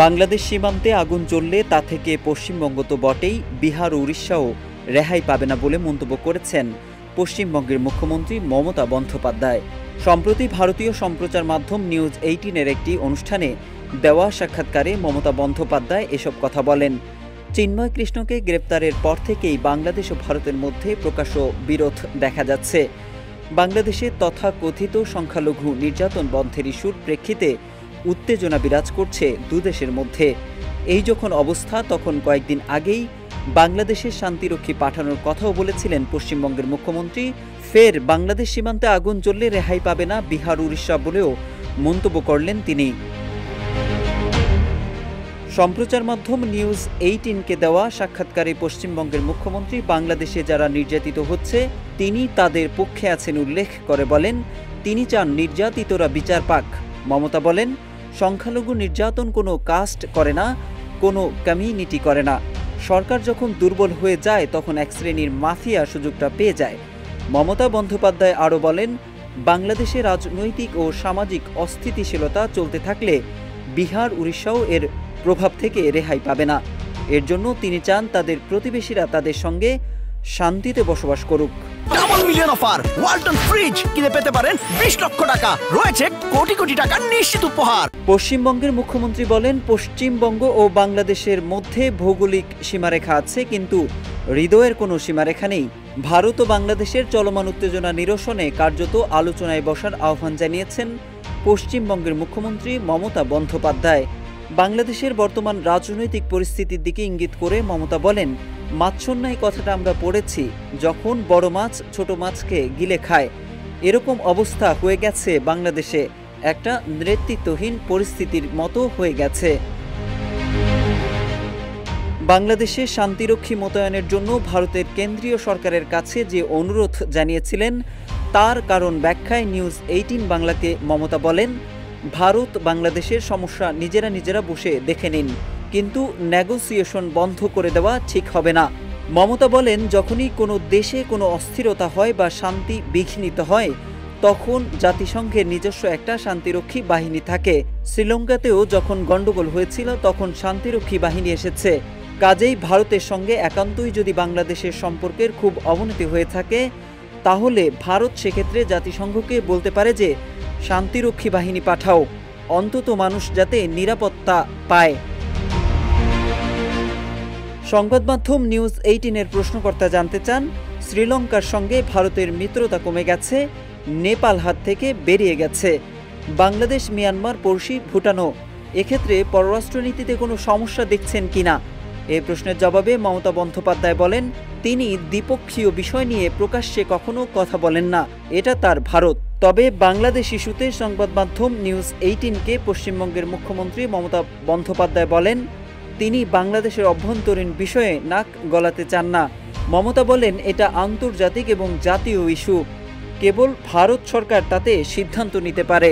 বাংলাদেশ সীমান্তে আগুন জ্বললে তা থেকে পশ্চিমবঙ্গ তো বটেই, বিহার ও উড়িষ্যাও রেহাই পাবে না বলে মন্তব্য করেছেন পশ্চিমবঙ্গের মুখ্যমন্ত্রী মমতা বন্দ্যোপাধ্যায়। সম্প্রতি ভারতীয় সম্প্রচার মাধ্যম নিউজ 18-এর একটি অনুষ্ঠানে দেওয়া সাক্ষাৎকারে মমতা বন্দ্যোপাধ্যায় এসব কথা বলেন। চিন্ময় কৃষ্ণকে গ্রেপ্তারের পর থেকেই বাংলাদেশ ও ভারতের মধ্যে প্রকাশ্য বিরোধ দেখা যাচ্ছে। বাংলাদেশে তথাকথিত সংখ্যালঘু নির্যাতন বন্ধের ইস্যুর প্রেক্ষিতে উত্তেজনা বিরাজ করছে দুদেশের মধ্যে। এই যখন অবস্থা, তখন কয়েকদিন আগেই বাংলাদেশে শান্তিরক্ষী পাঠানোর কথাও বলেছিলেন পশ্চিমবঙ্গের মুখ্যমন্ত্রী। ফের বাংলাদেশ সীমান্তে আগুন জ্বললে রেহাই পাবে না বিহার উড়িষ্যা বলেও মন্তব্য করলেন তিনি। সম্প্রচার মাধ্যম নিউজ 18-কে দেওয়া সাক্ষাৎকারে পশ্চিমবঙ্গের মুখ্যমন্ত্রী বাংলাদেশে যারা নির্যাতিত হচ্ছে তিনি তাদের পক্ষে আছেন উল্লেখ করে বলেন, তিনি চান নির্যাতিতরা বিচার পাক। মমতা বলেন, সংখ্যালঘু নির্যাতন কোনো কাস্ট করে না, কোনো কমিউনিটি করে না। সরকার যখন দুর্বল হয়ে যায় তখন এক শ্রেণীর মাফিয়া সুযোগটা পেয়ে যায়। মমতা বন্দ্যোপাধ্যায় আরও বলেন, বাংলাদেশে রাজনৈতিক ও সামাজিক অস্থিতিশীলতা চলতে থাকলে বিহার উড়িষ্যাও এর প্রভাব থেকে রেহাই পাবে না। এর জন্য তিনি চান তাদের প্রতিবেশীরা তাদের সঙ্গে শান্তিতে বসবাস করুক। Double million offer Walton fridge কিনে পেতে পারেন 20 লক্ষ টাকা, রয়েছে কোটি কোটি টাকার নিশ্চিত উপহার। পশ্চিমবঙ্গের মুখ্যমন্ত্রী বলেন, পশ্চিমবঙ্গ ও বাংলাদেশের মধ্যে ভৌগোলিক সীমারেখা আছে, কিন্তু হৃদয়ের কোনো সীমারেখা নেই। ভারত ও বাংলাদেশের চলমান উত্তেজনা নিরসনে কার্যত আলোচনায় বসার আহ্বান জানিয়েছেন পশ্চিমবঙ্গের মুখ্যমন্ত্রী মমতা বন্দ্যোপাধ্যায়। বাংলাদেশের বর্তমান রাজনৈতিক পরিস্থিতির দিকে ইঙ্গিত করে মমতা বলেন, মাছন্যায় কথাটা আমরা পড়েছি, যখন বড় মাছ ছোট মাছকে গিলে খায়। এরকম অবস্থা হয়ে গেছে বাংলাদেশে, একটা নেতৃত্বহীন পরিস্থিতির মতো হয়ে গেছে। বাংলাদেশে শান্তিরক্ষী মোতায়েনের জন্য ভারতের কেন্দ্রীয় সরকারের কাছে যে অনুরোধ জানিয়েছিলেন তার কারণ ব্যাখ্যায় নিউজ 18 বাংলাকে মমতা বলেন, ভারত বাংলাদেশের সমস্যা নিজেরা বসে দেখে নিন, কিন্তু নেগোসিয়েশন বন্ধ করে দেওয়া ঠিক হবে না। মমতা বলেন, যখনই কোনো দেশে কোনো অস্থিরতা হয় বা শান্তি বিঘ্নিত হয় তখন জাতিসংঘের নিজস্ব একটা শান্তিরক্ষী বাহিনী থাকে। শ্রীলঙ্কাতেও যখন গণ্ডগোল হয়েছিল তখন শান্তিরক্ষী বাহিনী এসেছে। কাজেই ভারতের সঙ্গে একান্তই যদি বাংলাদেশের সম্পর্কের খুব অবনতি হয়ে থাকে তাহলে ভারত সেক্ষেত্রে জাতিসংঘকে বলতে পারে যে শান্তিরক্ষী বাহিনী পাঠাও, অন্তত মানুষ যাতে নিরাপত্তা পায়। সংবাদ মাধ্যম নিউজ 18-এর প্রশ্নকর্তা জানতে চান, শ্রীলঙ্কার সঙ্গে ভারতের মিত্রতা কমে গেছে, নেপাল হাত থেকে বেরিয়ে গেছে, বাংলাদেশ মিয়ানমার পড়শি ভুটানও, এক্ষেত্রে পররাষ্ট্রনীতিতে কোনো সমস্যা দেখছেন কিনা? এই প্রশ্নের জবাবে মমতা বন্দ্যোপাধ্যায় বলেন, তিনি দ্বিপক্ষীয় বিষয় নিয়ে প্রকাশ্যে কখনো কথা বলেন না, এটা তার ভারত। তবে বাংলাদেশ ইস্যুতে সংবাদ মাধ্যম নিউজ 18-কে পশ্চিমবঙ্গের মুখ্যমন্ত্রী মমতা বন্দ্যোপাধ্যায় বলেন, তিনি বাংলাদেশের অভ্যন্তরীণ বিষয়ে নাক গলাতে চান না। মমতা বলেন, এটা আন্তর্জাতিক এবং জাতীয় ইস্যু, কেবল ভারত সরকার তাতে সিদ্ধান্ত নিতে পারে।